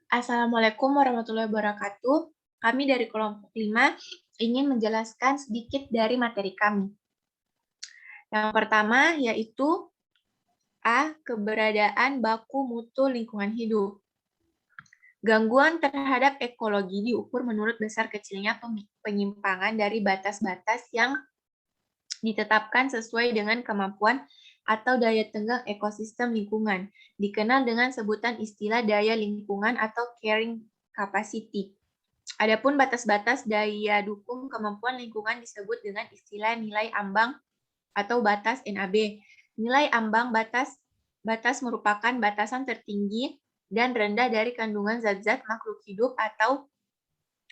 Assalamualaikum warahmatullahi wabarakatuh. Kami dari kelompok 5 ingin menjelaskan sedikit dari materi kami. Yang pertama yaitu A. Keberadaan baku mutu lingkungan hidup. Gangguan terhadap ekologi diukur menurut besar kecilnya penyimpangan dari batas-batas yang ditetapkan sesuai dengan kemampuan atau daya tenggang ekosistem lingkungan, dikenal dengan sebutan istilah daya lingkungan atau carrying capacity. Adapun batas-batas daya dukung kemampuan lingkungan disebut dengan istilah nilai ambang atau batas NAB. Nilai ambang batas merupakan batasan tertinggi dan rendah dari kandungan zat-zat makhluk hidup atau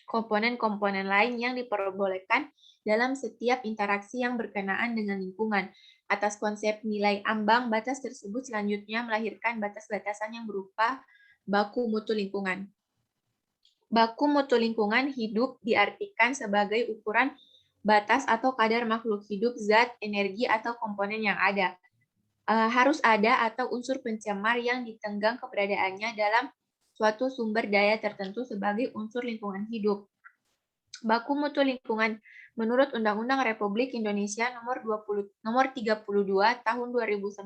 komponen-komponen lain yang diperbolehkan dalam setiap interaksi yang berkenaan dengan lingkungan. Atas konsep nilai ambang, batas tersebut selanjutnya melahirkan batas-batasan yang berupa baku mutu lingkungan. Baku mutu lingkungan hidup diartikan sebagai ukuran batas atau kadar makhluk hidup, zat, energi, atau komponen yang ada. Harus ada atau unsur pencemar yang ditenggang keberadaannya dalam suatu sumber daya tertentu sebagai unsur lingkungan hidup. Baku mutu lingkungan menurut Undang-Undang Republik Indonesia nomor 32 tahun 2009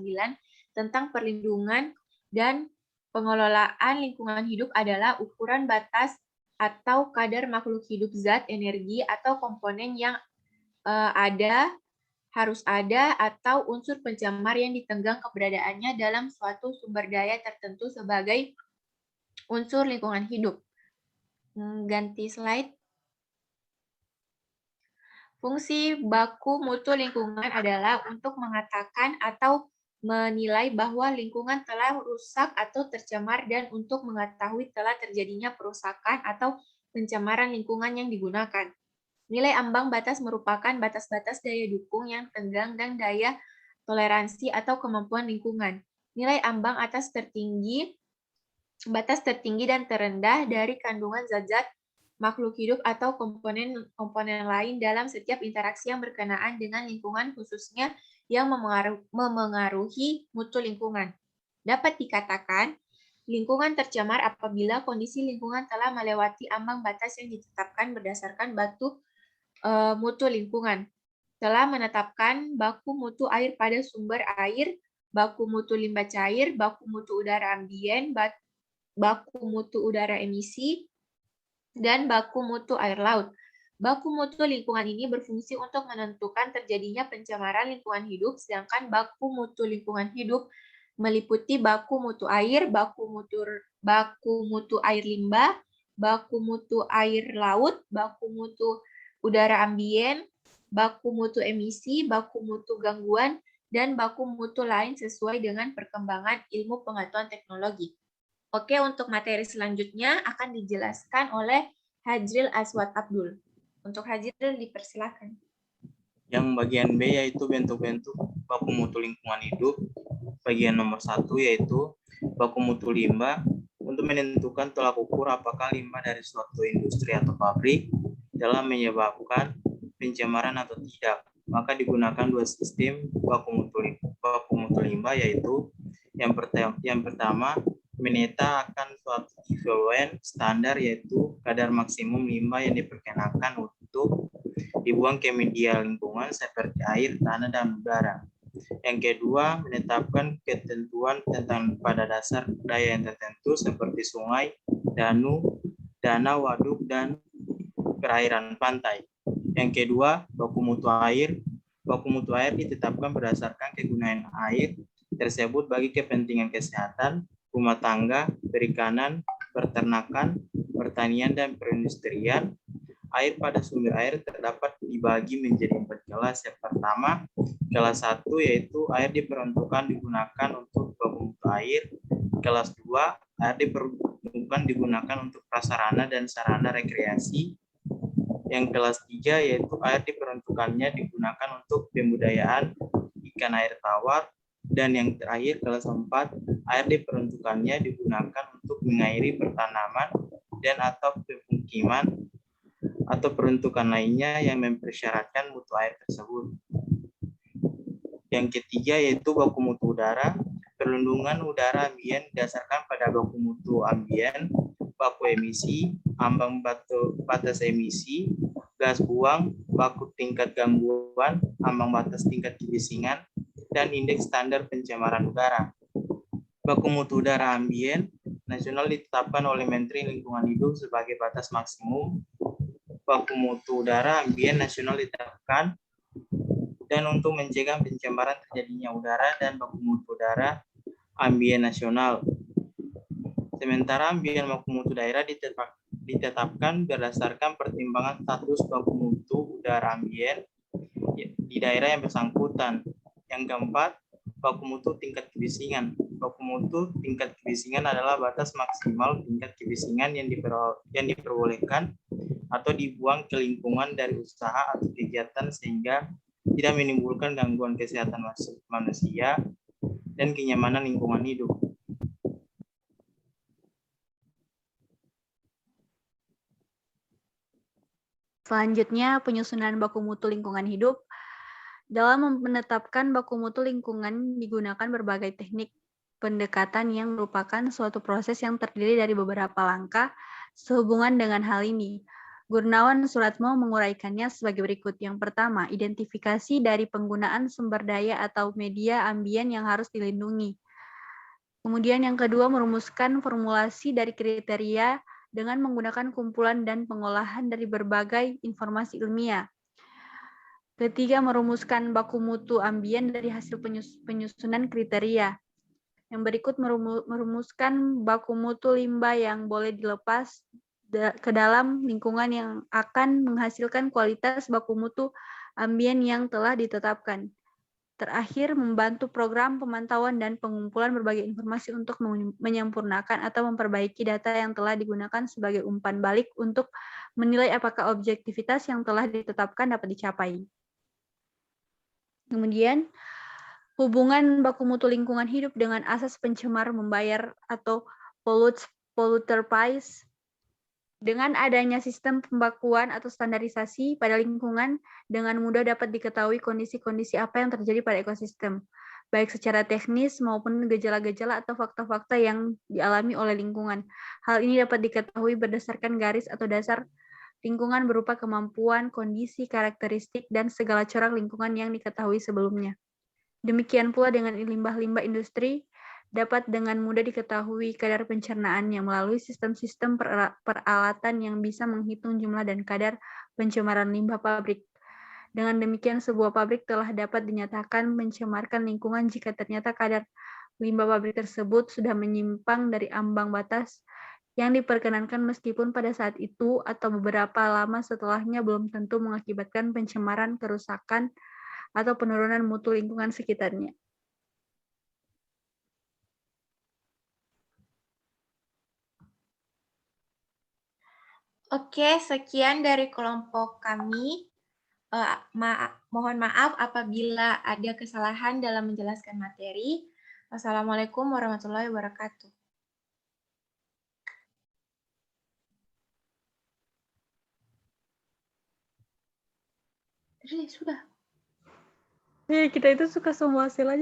tentang perlindungan dan pengelolaan lingkungan hidup adalah ukuran batas atau kadar makhluk hidup, zat, energi, atau komponen yang ada, harus ada, atau unsur pencemar yang ditenggang keberadaannya dalam suatu sumber daya tertentu sebagai unsur lingkungan hidup. Ganti slide. Fungsi baku mutu lingkungan adalah untuk mengatakan atau menilai bahwa lingkungan telah rusak atau tercemar dan untuk mengetahui telah terjadinya perusakan atau pencemaran lingkungan yang digunakan. Nilai ambang batas merupakan batas-batas daya dukung yang tenggang dan daya toleransi atau kemampuan lingkungan. Nilai ambang batas tertinggi dan terendah dari kandungan zat-zat makhluk hidup atau komponen lain dalam setiap interaksi yang berkenaan dengan lingkungan, khususnya yang memengaruhi mutu lingkungan. Dapat dikatakan, lingkungan tercemar apabila kondisi lingkungan telah melewati ambang batas yang ditetapkan berdasarkan mutu lingkungan. Telah menetapkan baku mutu air pada sumber air, baku mutu limbah cair, baku mutu udara ambien, baku mutu udara emisi, dan baku mutu air laut. Baku mutu lingkungan ini berfungsi untuk menentukan terjadinya pencemaran lingkungan hidup, sedangkan baku mutu lingkungan hidup meliputi baku mutu air, baku mutu air limbah, baku mutu air laut, baku mutu udara ambien, baku mutu emisi, baku mutu gangguan, dan baku mutu lain sesuai dengan perkembangan ilmu pengetahuan teknologi. Oke, untuk materi selanjutnya akan dijelaskan oleh Hajril Aswad Abdul. Untuk Hajril dipersilakan. Yang bagian B yaitu bentuk-bentuk baku mutu lingkungan hidup. Bagian nomor 1 yaitu baku mutu limbah. Untuk menentukan tolak ukur apakah limbah dari suatu industri atau pabrik dalam menyebabkan pencemaran atau tidak, maka digunakan dua sistem baku mutu limbah, yaitu yang pertama meneta akan suatu efluent standar, yaitu kadar maksimum limbah yang diperkenakan untuk dibuang ke media lingkungan seperti air, tanah, dan udara. Yang kedua, menetapkan ketentuan tentang pada dasar daya yang tertentu seperti sungai, danau, waduk, dan perairan pantai. Yang kedua, baku mutu air. Baku mutu air ditetapkan berdasarkan kegunaan air tersebut bagi kepentingan kesehatan, rumah tangga, perikanan, peternakan, pertanian, dan perindustrian. Air pada sumber air terdapat dibagi menjadi 4 kelas. Yang pertama, kelas 1 yaitu air diperuntukkan digunakan untuk baku mutu air. Kelas 2, air diperuntukkan digunakan untuk prasarana dan sarana rekreasi. Yang kelas 3 yaitu air diperuntukannya digunakan untuk pembudidayaan ikan air tawar. Dan yang terakhir, kelas 4, air diperuntukannya digunakan untuk mengairi pertanaman dan atau pemukiman atau peruntukan lainnya yang mempersyaratkan mutu air tersebut. Yang ketiga yaitu baku mutu udara. Perlindungan udara ambien didasarkan pada baku mutu ambien, baku emisi, ambang batas emisi, gas buang, baku tingkat gangguan, ambang batas tingkat kebisingan, dan indeks standar pencemaran udara. Baku mutu udara ambien nasional ditetapkan oleh Menteri Lingkungan Hidup sebagai batas maksimum. Baku mutu udara ambien nasional ditetapkan dan untuk mencegah pencemaran terjadinya udara dan baku mutu udara ambien nasional. Sementara ambien baku mutu daerah ditetapkan berdasarkan pertimbangan status baku mutu udara ambien di daerah yang bersangkutan. Yang keempat, baku mutu tingkat kebisingan. Baku mutu tingkat kebisingan adalah batas maksimal tingkat kebisingan yang diperbolehkan atau dibuang ke lingkungan dari usaha atau kegiatan sehingga tidak menimbulkan gangguan kesehatan manusia dan kenyamanan lingkungan hidup. Selanjutnya, penyusunan baku mutu lingkungan hidup. Dalam menetapkan baku mutu lingkungan digunakan berbagai teknik pendekatan yang merupakan suatu proses yang terdiri dari beberapa langkah sehubungan dengan hal ini. Gunawan Suratmo menguraikannya sebagai berikut. Yang pertama, identifikasi dari penggunaan sumber daya atau media ambien yang harus dilindungi. Kemudian yang kedua, merumuskan formulasi dari kriteria dengan menggunakan kumpulan dan pengolahan dari berbagai informasi ilmiah. Ketiga, merumuskan baku mutu ambien dari hasil penyusunan kriteria. Yang berikut merumuskan baku mutu limbah yang boleh dilepas ke dalam lingkungan yang akan menghasilkan kualitas baku mutu ambien yang telah ditetapkan. Terakhir, membantu program pemantauan dan pengumpulan berbagai informasi untuk menyempurnakan atau memperbaiki data yang telah digunakan sebagai umpan balik untuk menilai apakah objektivitas yang telah ditetapkan dapat dicapai. Kemudian, hubungan baku mutu lingkungan hidup dengan asas pencemar membayar atau polluter pays. Dengan adanya sistem pembakuan atau standarisasi pada lingkungan, dengan mudah dapat diketahui kondisi-kondisi apa yang terjadi pada ekosistem, baik secara teknis maupun gejala-gejala atau fakta-fakta yang dialami oleh lingkungan. Hal ini dapat diketahui berdasarkan garis atau dasar lingkungan berupa kemampuan, kondisi, karakteristik, dan segala corak lingkungan yang diketahui sebelumnya. Demikian pula dengan limbah-limbah industri, dapat dengan mudah diketahui kadar pencernaannya melalui sistem-sistem peralatan yang bisa menghitung jumlah dan kadar pencemaran limbah pabrik. Dengan demikian, sebuah pabrik telah dapat dinyatakan mencemarkan lingkungan jika ternyata kadar limbah pabrik tersebut sudah menyimpang dari ambang batas yang diperkenankan meskipun pada saat itu atau beberapa lama setelahnya belum tentu mengakibatkan pencemaran, kerusakan, atau penurunan mutu lingkungan sekitarnya. Oke, sekian dari kelompok kami. Mohon maaf apabila ada kesalahan dalam menjelaskan materi. Wassalamualaikum warahmatullahi wabarakatuh. Sudah. Kita itu suka semua hasil aja.